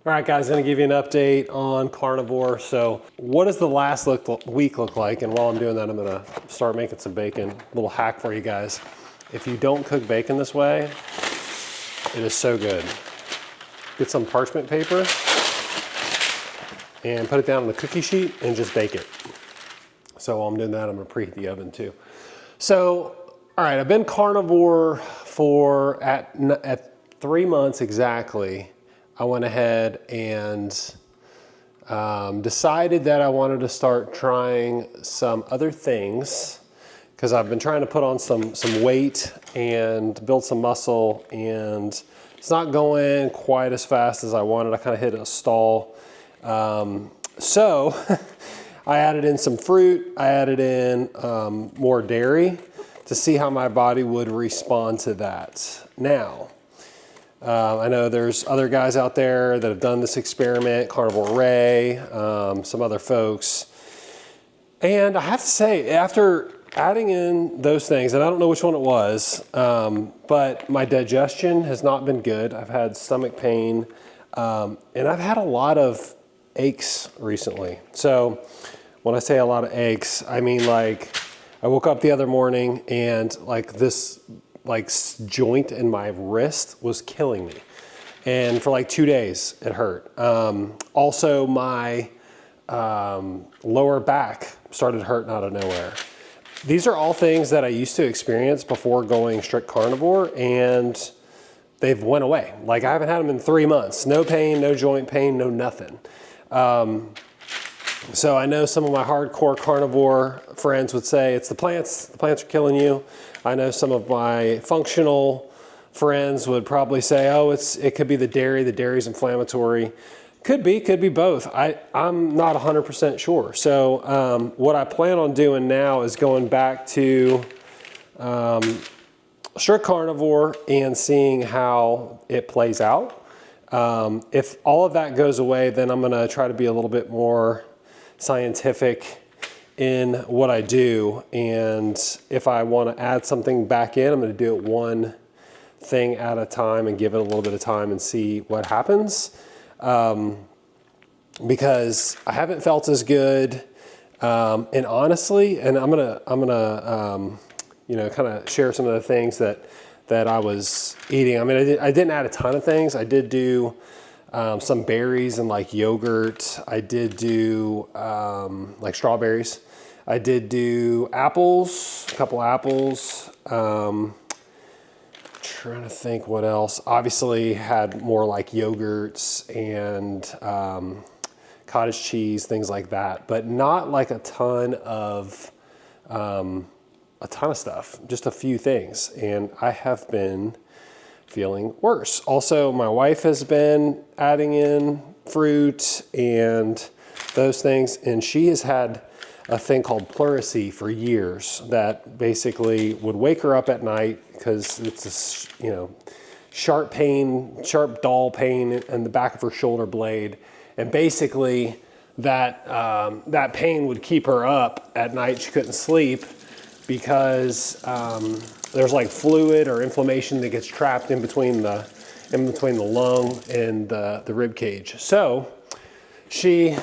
All right, guys, I'm gonna give you an update on Carnivore. So what does the last week look like? And while I'm doing that, I'm gonna start making some bacon. A little hack for you guys. If you don't cook bacon this way, it is so good. Get some parchment paper and put it down on the cookie sheet and just bake it. So while I'm doing that, I'm gonna preheat the oven too. So, all right, I've been carnivore for at 3 months exactly. I went ahead and decided that I wanted to start trying some other things because I've been trying to put on some weight and build some muscle, and it's not going quite as fast as I wanted. I kind of hit a stall. So I added in some fruit. I added in more dairy to see how my body would respond to that. Now, I know there's other guys out there that have done this experiment, Carnivore Ray, some other folks. And I have to say, after adding in those things, and I don't know which one it was, but my digestion has not been good. I've had stomach pain, and I've had a lot of aches recently. So when I say a lot of aches, I mean like I woke up the other morning and like this joint in my wrist was killing me. And for like 2 days, it hurt. Also, my lower back started hurting out of nowhere. These are all things that I used to experience before going strict carnivore, and they've went away. Like I haven't had them in 3 months. No pain, no joint pain, no nothing. So I know some of my hardcore carnivore friends would say it's the plants are killing you. I know some of my functional friends would probably say, oh, it could be the dairy's inflammatory. Could be both. I'm not 100% sure. So what I plan on doing now is going back to strict carnivore and seeing how it plays out. If all of that goes away, then I'm gonna try to be a little bit more scientific in what I do, and if I want to add something back in, I'm going to do it one thing at a time and give it a little bit of time and see what happens, because I haven't felt as good, and honestly, and I'm gonna you know, kind of share some of the things that I was eating. I mean, I didn't add a ton of things. I did do some berries and like yogurt. I did do like strawberries. I did do apples, a couple apples. Trying to think what else. Obviously had more like yogurts and cottage cheese, things like that, but not like a ton of stuff, just a few things. And I have been feeling worse. Also, my wife has been adding in fruit and those things, and she has had a thing called pleurisy for years that basically would wake her up at night because it's a, you know, sharp dull pain in the back of her shoulder blade, and basically that pain would keep her up at night. She couldn't sleep because there's like fluid or inflammation that gets trapped in between the lung and the rib cage. So she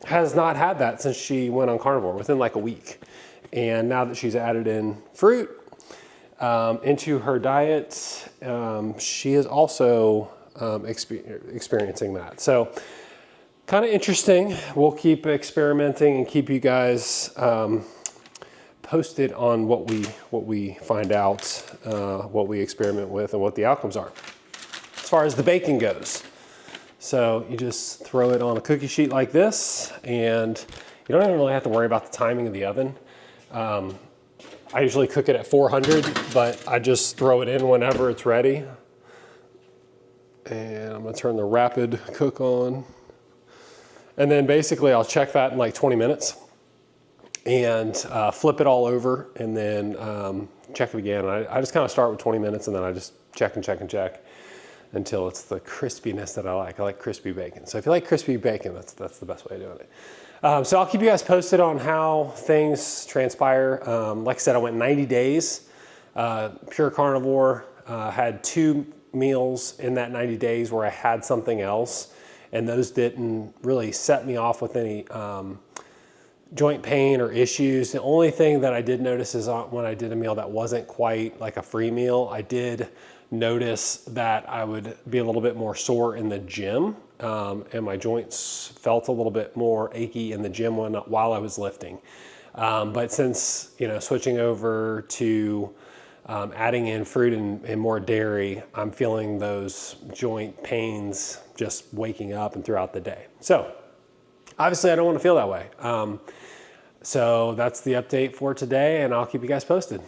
has not had that since she went on carnivore, within like a week. And now that she's added in fruit into her diet, she is also experiencing that. So kind of interesting. We'll keep experimenting and keep you guys posted on what we find out, what we experiment with, and what the outcomes are. As far as the baking goes, so you just throw it on a cookie sheet like this, and you don't even really have to worry about the timing of the oven. I usually cook it at 400, but I just throw it in whenever it's ready. And I'm gonna turn the rapid cook on. And then basically I'll check that in like 20 minutes and flip it all over, and then check it again. I just kind of start with 20 minutes, and then I just check and check and check until it's the crispiness that I like. I like crispy bacon. So if you like crispy bacon, that's the best way of doing it. So I'll keep you guys posted on how things transpire. Like I said, I went 90 days, pure carnivore, had two meals in that 90 days where I had something else, and those didn't really set me off with any joint pain or issues. The only thing that I did notice is when I did a meal that wasn't quite like a free meal, I did notice that I would be a little bit more sore in the gym, and my joints felt a little bit more achy in the gym while I was lifting. But since, switching over to adding in fruit and more dairy, I'm feeling those joint pains just waking up and throughout the day. So obviously I don't want to feel that way. So that's the update for today, and I'll keep you guys posted.